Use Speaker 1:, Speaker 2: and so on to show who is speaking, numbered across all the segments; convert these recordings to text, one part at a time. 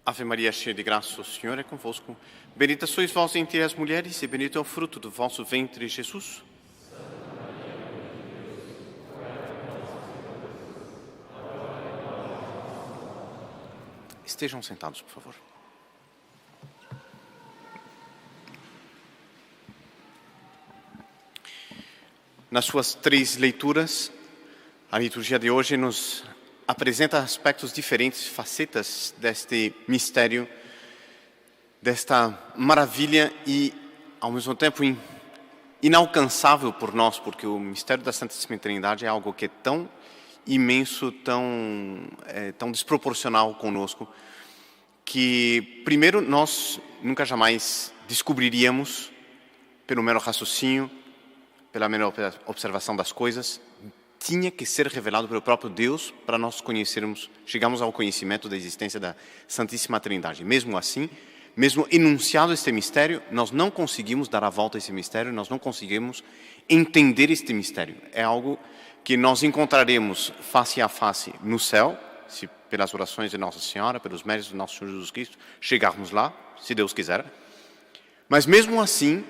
Speaker 1: Ave Maria, cheia de graça, o Senhor é convosco. Bendita sois vós entre as mulheres, e bendito é o fruto do vosso ventre, Jesus. Estejam sentados, por favor. Nas suas 3 leituras, a liturgia de hoje nos apresenta aspectos diferentes, facetas deste mistério, desta maravilha e, ao mesmo tempo, inalcançável por nós, porque o mistério da Santíssima Trindade é algo que é tão imenso, tão desproporcional conosco, que, primeiro, nós nunca jamais descobriríamos, pelo mero raciocínio, pela mera observação das coisas, tinha que ser revelado pelo próprio Deus para nós conhecermos, chegarmos ao conhecimento da existência da Santíssima Trindade. Mesmo assim, mesmo enunciado este mistério, nós não conseguimos dar a volta a esse mistério, nós não conseguimos entender este mistério. É algo que nós encontraremos face a face no céu, se pelas orações de Nossa Senhora, pelos méritos do nosso Senhor Jesus Cristo, chegarmos lá, se Deus quiser. Mas mesmo assim,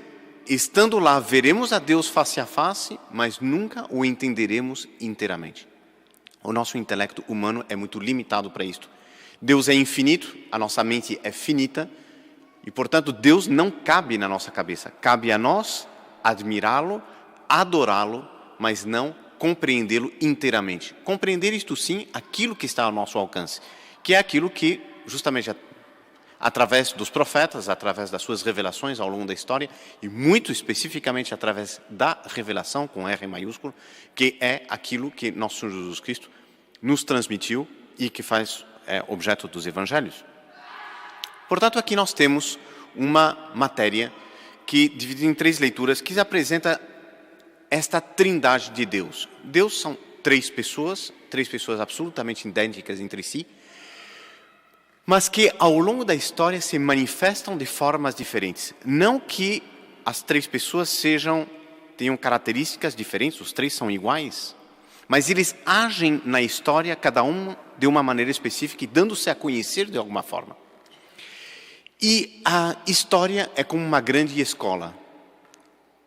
Speaker 1: estando lá, veremos a Deus face a face, mas nunca o entenderemos inteiramente. O nosso intelecto humano é muito limitado para isto. Deus é infinito, a nossa mente é finita, e, portanto, Deus não cabe na nossa cabeça. Cabe a nós admirá-lo, adorá-lo, mas não compreendê-lo inteiramente. Compreender isto sim, aquilo que está ao nosso alcance, que é aquilo que, justamente, através dos profetas, através das suas revelações ao longo da história, e muito especificamente através da revelação, com R maiúsculo, que é aquilo que nosso Senhor Jesus Cristo nos transmitiu e que faz objeto dos evangelhos. Portanto, aqui nós temos uma matéria que, dividida em 3 leituras, que apresenta esta trindade de Deus. Deus são 3 pessoas absolutamente idênticas entre si, mas que ao longo da história se manifestam de formas diferentes. Não que as 3 pessoas tenham características diferentes, os 3 são iguais, mas eles agem na história, cada um de uma maneira específica e dando-se a conhecer de alguma forma. E a história é como uma grande escola.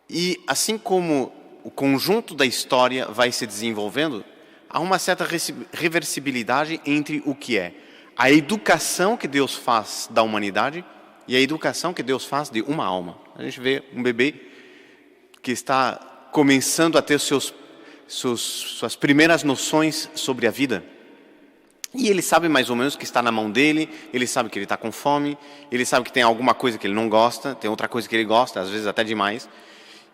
Speaker 1: E assim como o conjunto da história vai se desenvolvendo, há uma certa reversibilidade entre o que é a educação que Deus faz da humanidade e a educação que Deus faz de uma alma. A gente vê um bebê que está começando a ter suas primeiras noções sobre a vida. E ele sabe mais ou menos o que está na mão dele, ele sabe que ele está com fome, ele sabe que tem alguma coisa que ele não gosta, tem outra coisa que ele gosta, às vezes até demais.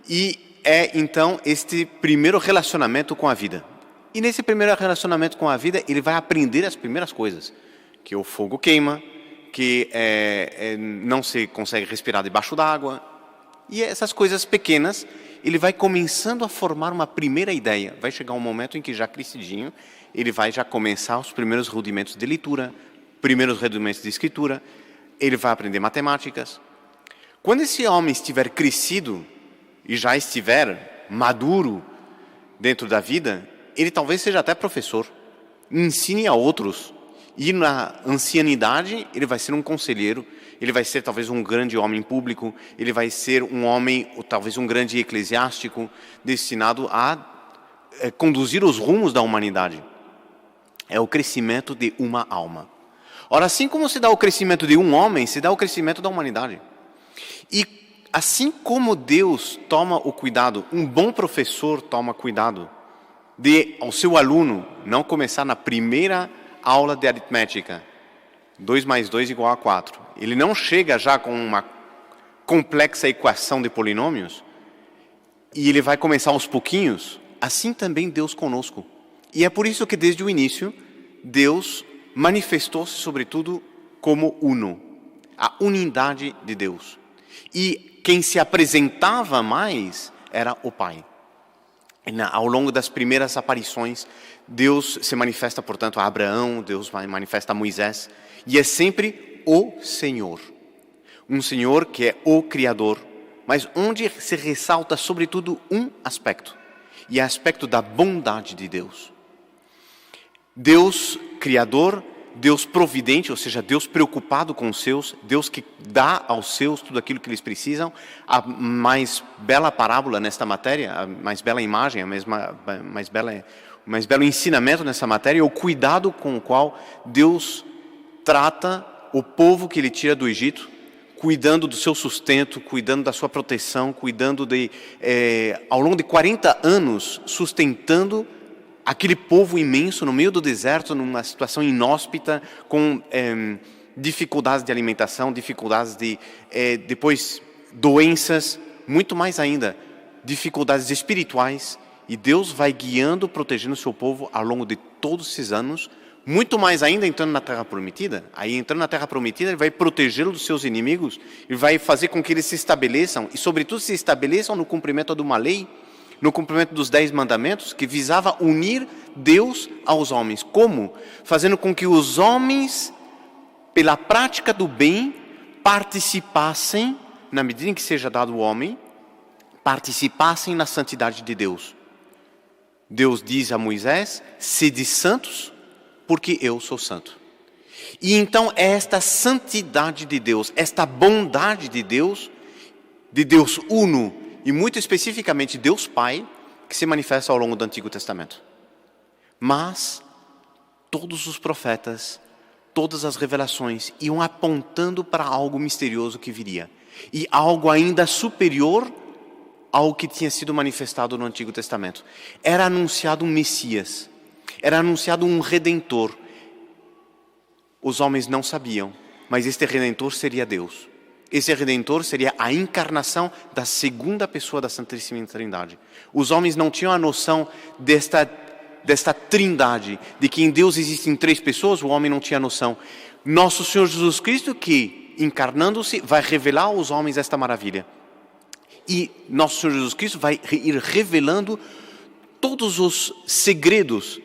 Speaker 1: E é então este primeiro relacionamento com a vida. E nesse primeiro relacionamento com a vida, ele vai aprender as primeiras coisas. Que o fogo queima, que não se consegue respirar debaixo d'água. E essas coisas pequenas, ele vai começando a formar uma primeira ideia. Vai chegar um momento em que já crescidinho, ele vai já começar os primeiros rudimentos de leitura, primeiros rudimentos de escritura, ele vai aprender matemáticas. Quando esse homem estiver crescido e já estiver maduro dentro da vida, ele talvez seja até professor, ensine a outros. E na ancianidade, ele vai ser um conselheiro, ele vai ser talvez um grande homem público, ele vai ser um homem, ou talvez um grande eclesiástico, destinado a conduzir os rumos da humanidade. É o crescimento de uma alma. Ora, assim como se dá o crescimento de um homem, se dá o crescimento da humanidade. E assim como Deus toma o cuidado, um bom professor toma cuidado de, ao seu aluno, não começar na primeira aula de aritmética, 2 mais 2 igual a 4. Ele não chega já com uma complexa equação de polinômios e ele vai começar aos pouquinhos. Assim também Deus conosco. E é por isso que desde o início, Deus manifestou-se sobretudo como uno, a unidade de Deus. E quem se apresentava mais era o Pai. Ao longo das primeiras aparições, Deus se manifesta, portanto, a Abraão, Deus manifesta a Moisés, e é sempre o Senhor. Um Senhor que é o Criador, mas onde se ressalta, sobretudo, um aspecto, e é o aspecto da bondade de Deus. Deus, Criador, Deus providente, ou seja, Deus preocupado com os seus, Deus que dá aos seus tudo aquilo que eles precisam. A mais bela parábola nesta matéria, a mais bela imagem, mais belo ensinamento nessa matéria é o cuidado com o qual Deus trata o povo que ele tira do Egito, cuidando do seu sustento, cuidando da sua proteção, cuidando ao longo de 40 anos, sustentando aquele povo imenso no meio do deserto, numa situação inóspita, com dificuldades de alimentação, dificuldades depois doenças, muito mais ainda, dificuldades espirituais. E Deus vai guiando, protegendo o seu povo ao longo de todos esses anos, muito mais ainda entrando na Terra Prometida. Aí, entrando na Terra Prometida, ele vai protegê-lo dos seus inimigos, ele vai fazer com que eles se estabeleçam, e sobretudo se estabeleçam no cumprimento de uma lei, no cumprimento dos 10 mandamentos, que visava unir Deus aos homens. Como? Fazendo com que os homens, pela prática do bem, participassem, na medida em que seja dado ao homem, participassem na santidade de Deus. Deus diz a Moisés: sede santos, porque eu sou santo. E então é esta santidade de Deus, esta bondade de Deus uno, e muito especificamente Deus Pai, que se manifesta ao longo do Antigo Testamento. Mas todos os profetas, todas as revelações iam apontando para algo misterioso que viria. E algo ainda superior ao que tinha sido manifestado no Antigo Testamento. Era anunciado um Messias, era anunciado um Redentor. Os homens não sabiam, mas este Redentor seria Deus. Esse Redentor seria a encarnação da segunda pessoa da Santíssima Trindade. Os homens não tinham a noção desta trindade, de que em Deus existem 3 pessoas, o homem não tinha noção. Nosso Senhor Jesus Cristo, que encarnando-se, vai revelar aos homens esta maravilha. E nosso Senhor Jesus Cristo vai ir revelando todos os segredos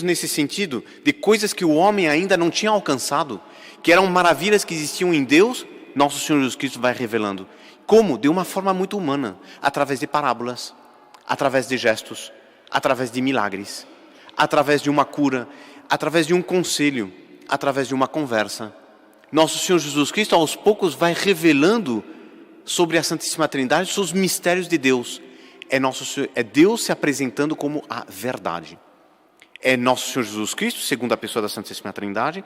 Speaker 1: nesse sentido, de coisas que o homem ainda não tinha alcançado, que eram maravilhas que existiam em Deus. Nosso Senhor Jesus Cristo vai revelando. Como? De uma forma muito humana, através de parábolas, através de gestos, através de milagres, através de uma cura, através de um conselho, através de uma conversa. Nosso Senhor Jesus Cristo, aos poucos, vai revelando sobre a Santíssima Trindade, sobre os mistérios de Deus. É Deus se apresentando como a verdade. É nosso Senhor Jesus Cristo, segunda pessoa da Santíssima Trindade,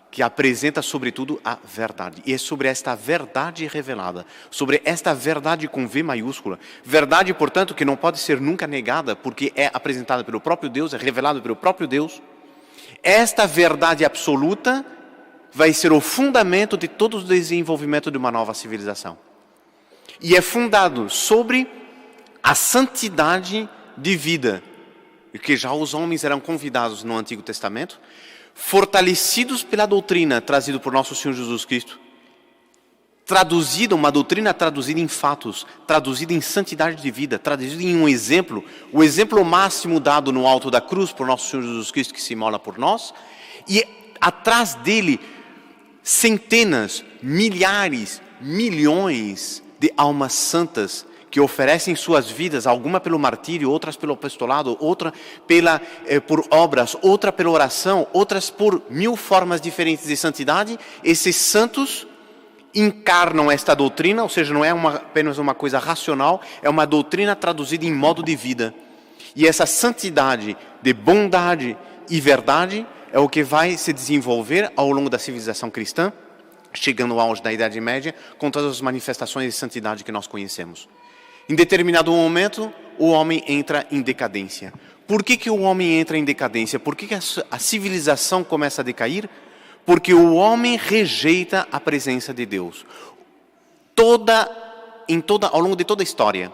Speaker 1: que apresenta sobretudo a verdade. E é sobre esta verdade revelada, sobre esta verdade com V maiúscula, verdade, portanto, que não pode ser nunca negada, porque é apresentada pelo próprio Deus, é revelada pelo próprio Deus. Esta verdade absoluta vai ser o fundamento de todo o desenvolvimento de uma nova civilização. E é fundado sobre a santidade de vida, que já os homens eram convidados no Antigo Testamento, fortalecidos pela doutrina trazida por nosso Senhor Jesus Cristo, uma doutrina traduzida em fatos, traduzida em santidade de vida, traduzida em um exemplo, o exemplo máximo dado no alto da cruz por nosso Senhor Jesus Cristo, que se imola por nós, e atrás dele centenas, milhares, milhões de almas santas que oferecem suas vidas, alguma pelo martírio, outras pelo apostolado, outra por obras, outra pela oração, outras por 1000 formas diferentes de santidade. Esses santos encarnam esta doutrina, ou seja, não é apenas uma coisa racional, é uma doutrina traduzida em modo de vida. E essa santidade de bondade e verdade é o que vai se desenvolver ao longo da civilização cristã, chegando ao auge da Idade Média, com todas as manifestações de santidade que nós conhecemos. Em determinado momento, o homem entra em decadência. Por que o homem entra em decadência? Por que a civilização começa a decair? Porque o homem rejeita a presença de Deus. Ao longo de toda a história,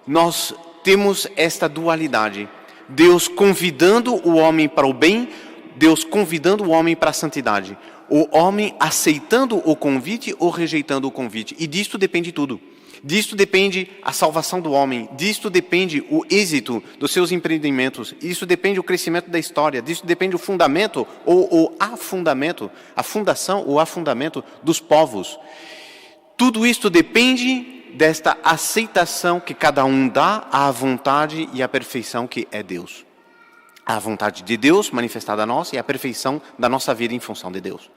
Speaker 1: nós temos esta dualidade. Deus convidando o homem para o bem, Deus convidando o homem para a santidade. O homem aceitando o convite ou rejeitando o convite. E disto depende tudo. Disto depende a salvação do homem, disto depende o êxito dos seus empreendimentos, disto depende o crescimento da história, disto depende o fundamento ou o afundamento, a fundação ou afundamento dos povos. Tudo isto depende desta aceitação que cada um dá à vontade e à perfeição que é Deus. A vontade de Deus manifestada a nós e a perfeição da nossa vida em função de Deus.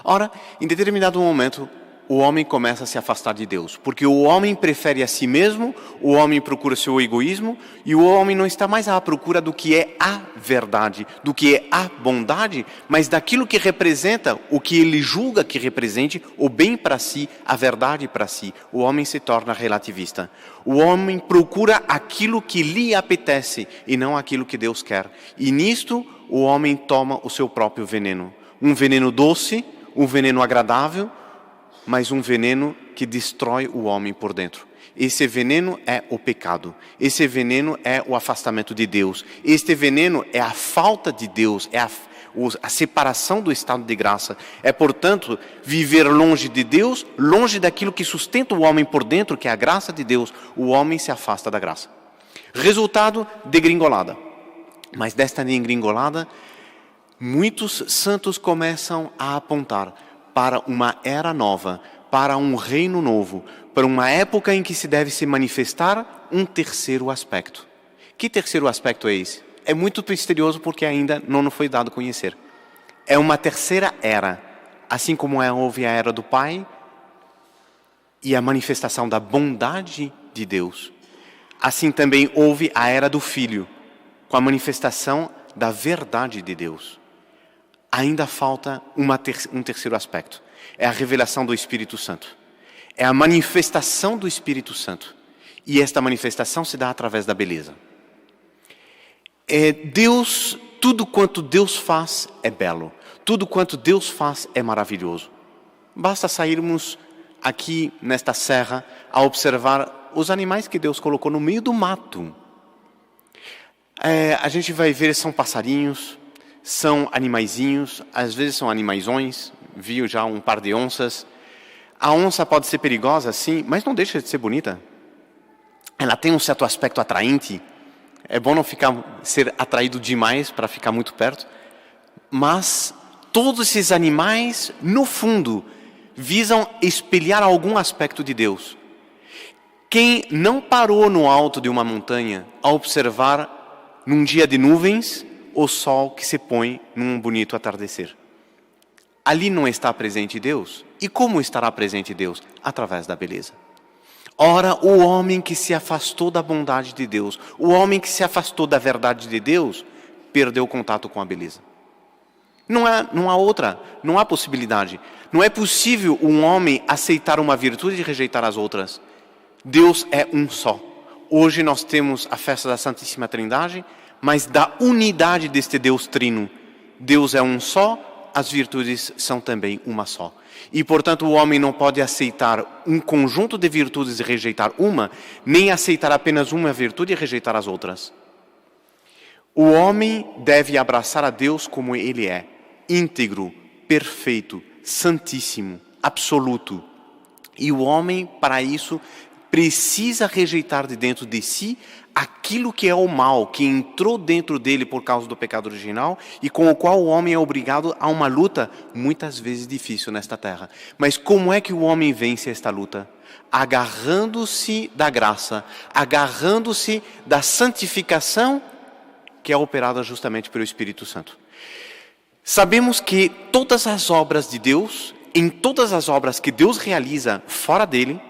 Speaker 1: Ora, em determinado momento, o homem começa a se afastar de Deus, porque o homem prefere a si mesmo, o homem procura seu egoísmo, e o homem não está mais à procura do que é a verdade, do que é a bondade, mas daquilo que representa o que ele julga que represente o bem para si, a verdade para si. O homem se torna relativista. O homem procura aquilo que lhe apetece e não aquilo que Deus quer. E nisto, o homem toma o seu próprio veneno. Um veneno doce, um veneno agradável, mas um veneno que destrói o homem por dentro. Esse veneno é o pecado. Esse veneno é o afastamento de Deus. Este veneno é a falta de Deus, é a separação do estado de graça. É, portanto, viver longe de Deus, longe daquilo que sustenta o homem por dentro, que é a graça de Deus. O homem se afasta da graça. Resultado, degringolada. Mas desta degringolada, muitos santos começam a apontar para uma era nova, para um reino novo, para uma época em que se deve se manifestar um terceiro aspecto. Que terceiro aspecto é esse? É muito misterioso porque ainda não nos foi dado conhecer. É uma terceira era, assim como houve a era do Pai e a manifestação da bondade de Deus. Assim também houve a era do Filho, com a manifestação da verdade de Deus. Ainda falta um terceiro aspecto. É a revelação do Espírito Santo. É a manifestação do Espírito Santo. E esta manifestação se dá através da beleza. Deus, tudo quanto Deus faz é belo. Tudo quanto Deus faz é maravilhoso. Basta sairmos aqui nesta serra a observar os animais que Deus colocou no meio do mato. A gente vai ver, são passarinhos, são animaizinhos, às vezes são animaizões, viu já um par de onças. A onça pode ser perigosa, sim, mas não deixa de ser bonita. Ela tem um certo aspecto atraente. É bom não ser atraído demais para ficar muito perto. Mas todos esses animais, no fundo, visam espelhar algum aspecto de Deus. Quem não parou no alto de uma montanha a observar, num dia de nuvens, o sol que se põe num bonito atardecer? Ali não está presente Deus. E como estará presente Deus? Através da beleza. Ora, o homem que se afastou da bondade de Deus, o homem que se afastou da verdade de Deus, perdeu o contato com a beleza. Não há outra, não há possibilidade. Não é possível um homem aceitar uma virtude e rejeitar as outras. Deus é um só. Hoje nós temos a festa da Santíssima Trindade, mas da unidade deste Deus trino. Deus é um só, as virtudes são também uma só. E, portanto, o homem não pode aceitar um conjunto de virtudes e rejeitar uma, nem aceitar apenas uma virtude e rejeitar as outras. O homem deve abraçar a Deus como Ele é, íntegro, perfeito, santíssimo, absoluto. E o homem, para isso, precisa rejeitar de dentro de si aquilo que é o mal, que entrou dentro dele por causa do pecado original e com o qual o homem é obrigado a uma luta muitas vezes difícil nesta terra. Mas como é que o homem vence esta luta? Agarrando-se da graça, agarrando-se da santificação que é operada justamente pelo Espírito Santo. Sabemos que todas as obras de Deus, em todas as obras que Deus realiza fora dele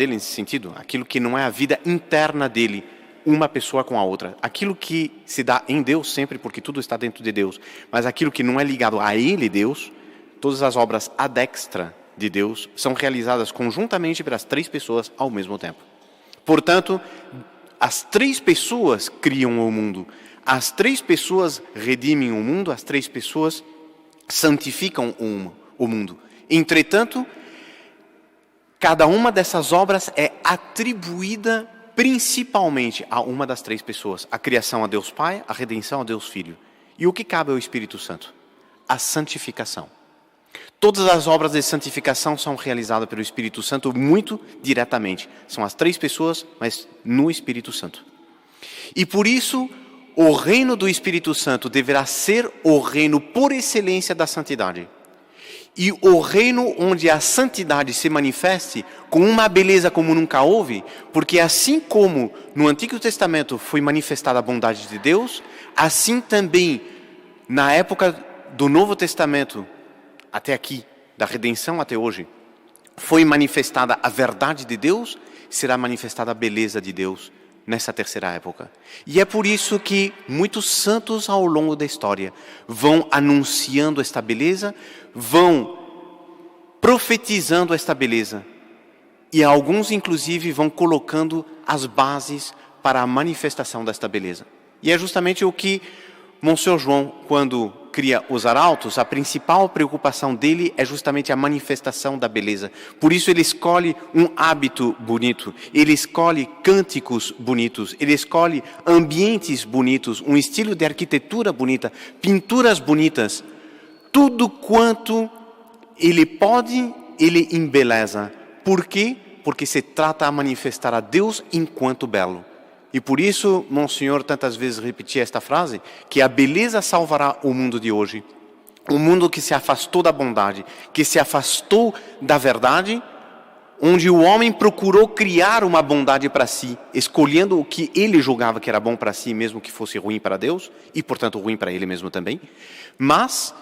Speaker 1: nesse sentido, aquilo que não é a vida interna dele, uma pessoa com a outra, aquilo que se dá em Deus sempre, porque tudo está dentro de Deus, mas aquilo que não é ligado a Ele, Deus, todas as obras ad extra de Deus são realizadas conjuntamente pelas três pessoas ao mesmo tempo. Portanto, as três pessoas criam o mundo, as três pessoas redimem o mundo, as três pessoas santificam o mundo. Entretanto, cada uma dessas obras é atribuída principalmente a uma das três pessoas. A criação a Deus Pai, a redenção a Deus Filho. E o que cabe ao Espírito Santo? A santificação. Todas as obras de santificação são realizadas pelo Espírito Santo muito diretamente. São as três pessoas, mas no Espírito Santo. E por isso, o reino do Espírito Santo deverá ser o reino por excelência da santidade. E o reino onde a santidade se manifeste com uma beleza como nunca houve, porque assim como no Antigo Testamento foi manifestada a bondade de Deus, assim também na época do Novo Testamento, até aqui, da redenção até hoje, foi manifestada a verdade de Deus, será manifestada a beleza de Deus nessa terceira época. E é por isso que muitos santos ao longo da história vão anunciando esta beleza, vão profetizando esta beleza. E alguns, inclusive, vão colocando as bases para a manifestação desta beleza. E é justamente o que Monsenhor João, quando cria os arautos, a principal preocupação dele é justamente a manifestação da beleza. Por isso ele escolhe um hábito bonito, ele escolhe cânticos bonitos, ele escolhe ambientes bonitos, um estilo de arquitetura bonita, pinturas bonitas. Tudo quanto ele pode, ele embeleza. Por quê? Porque se trata a manifestar a Deus enquanto belo. E por isso, Monsenhor tantas vezes repetia esta frase, que a beleza salvará o mundo de hoje. Um mundo que se afastou da bondade, que se afastou da verdade, onde o homem procurou criar uma bondade para si, escolhendo o que ele julgava que era bom para si, mesmo que fosse ruim para Deus, e portanto ruim para ele mesmo também, mas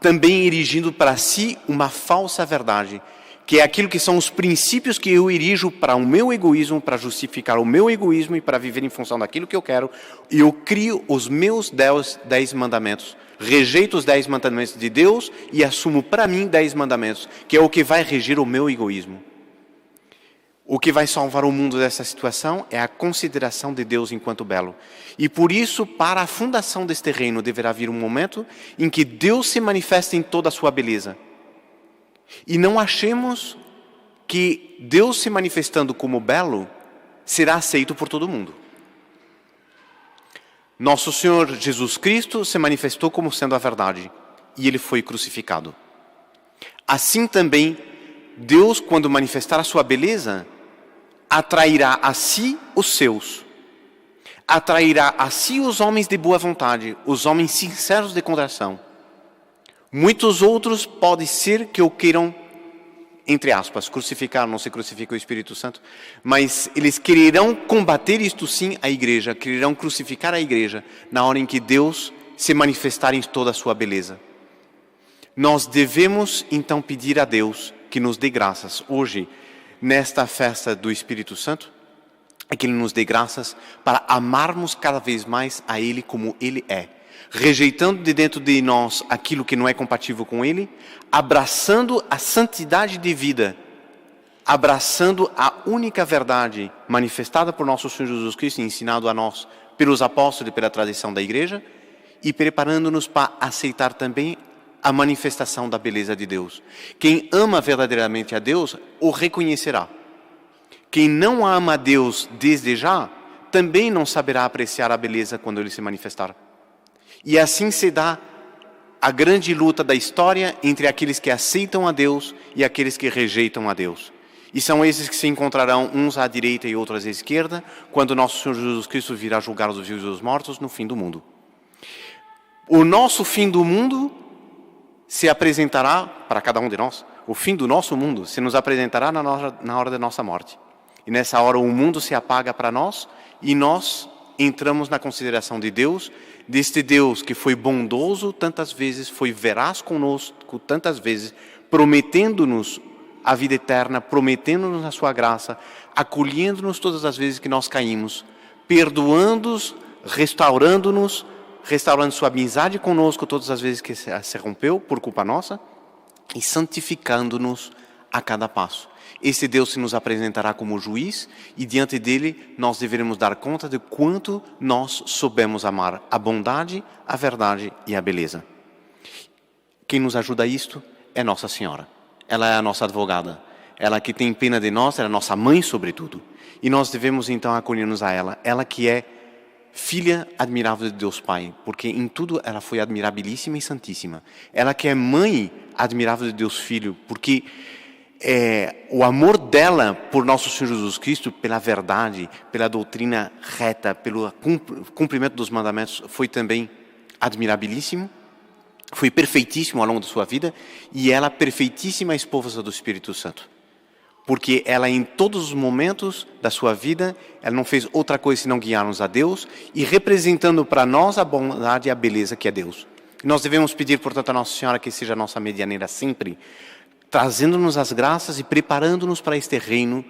Speaker 1: também erigindo para si uma falsa verdade, que é aquilo que são os princípios que eu erijo para o meu egoísmo, para justificar o meu egoísmo e para viver em função daquilo que eu quero. E eu crio os meus 10 mandamentos, rejeito os 10 mandamentos de Deus e assumo para mim 10 mandamentos, que é o que vai regir o meu egoísmo. O que vai salvar o mundo dessa situação é a consideração de Deus enquanto belo. E por isso, para a fundação deste reino, deverá vir um momento em que Deus se manifesta em toda a sua beleza. E não achemos que Deus se manifestando como belo será aceito por todo mundo. Nosso Senhor Jesus Cristo se manifestou como sendo a verdade e ele foi crucificado. Assim também, Deus, quando manifestar a sua beleza, atrairá a si os seus. Atrairá a si os homens de boa vontade, os homens sinceros de coração. Muitos outros pode ser que o queiram, entre aspas, crucificar, não se crucifica o Espírito Santo, mas eles quererão combater isto sim a igreja, quererão crucificar a igreja na hora em que Deus se manifestar em toda a sua beleza. Nós devemos então pedir a Deus que nos dê graças hoje, nesta festa do Espírito Santo, que Ele nos dê graças para amarmos cada vez mais a Ele como Ele é. Rejeitando de dentro de nós aquilo que não é compatível com Ele, abraçando a santidade de vida, abraçando a única verdade manifestada por nosso Senhor Jesus Cristo e ensinado a nós pelos apóstolos e pela tradição da igreja, e preparando-nos para aceitar também a manifestação da beleza de Deus. Quem ama verdadeiramente a Deus, o reconhecerá. Quem não ama a Deus desde já, também não saberá apreciar a beleza quando Ele se manifestar. E assim se dá a grande luta da história entre aqueles que aceitam a Deus e aqueles que rejeitam a Deus. E são esses que se encontrarão uns à direita e outros à esquerda, quando nosso Senhor Jesus Cristo virá julgar os vivos e os mortos no fim do mundo. O nosso fim do mundo se apresentará para cada um de nós. O fim do nosso mundo se nos apresentará na hora da nossa morte. E nessa hora o mundo se apaga para nós e nós entramos na consideração de Deus, deste Deus que foi bondoso tantas vezes, foi veraz conosco tantas vezes, prometendo-nos a vida eterna, prometendo-nos a sua graça, acolhendo-nos todas as vezes que nós caímos, perdoando-nos, restaurando-nos, restaurando sua amizade conosco todas as vezes que se rompeu por culpa nossa e santificando-nos a cada passo. Esse Deus se nos apresentará como juiz e diante dele nós deveremos dar conta de quanto nós soubemos amar a bondade, a verdade e a beleza. Quem nos ajuda a isto é Nossa Senhora. Ela é a nossa advogada. Ela que tem pena de nós, ela é a nossa mãe sobretudo. E nós devemos então acolher-nos a ela. Ela que é filha admirável de Deus Pai, porque em tudo ela foi admirabilíssima e santíssima. Ela que é mãe admirável de Deus Filho, porque o amor dela por nosso Senhor Jesus Cristo, pela verdade, pela doutrina reta, pelo cumprimento dos mandamentos, foi também admirabilíssimo. foi perfeitíssimo ao longo da sua vida, e ela perfeitíssima esposa do Espírito Santo. Porque ela, em todos os momentos da sua vida, ela não fez outra coisa senão guiar-nos a Deus e representando para nós a bondade e a beleza que é Deus. E nós devemos pedir, portanto, a Nossa Senhora que seja a nossa medianeira sempre, trazendo-nos as graças e preparando-nos para este reino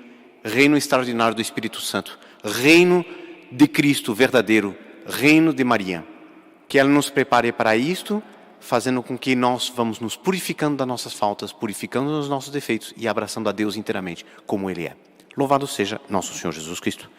Speaker 1: extraordinário do Espírito Santo, reino de Cristo verdadeiro, reino de Maria. Que ela nos prepare para isto, fazendo com que nós vamos nos purificando das nossas faltas, purificando dos nossos defeitos e abraçando a Deus inteiramente, como Ele é. Louvado seja nosso Senhor Jesus Cristo.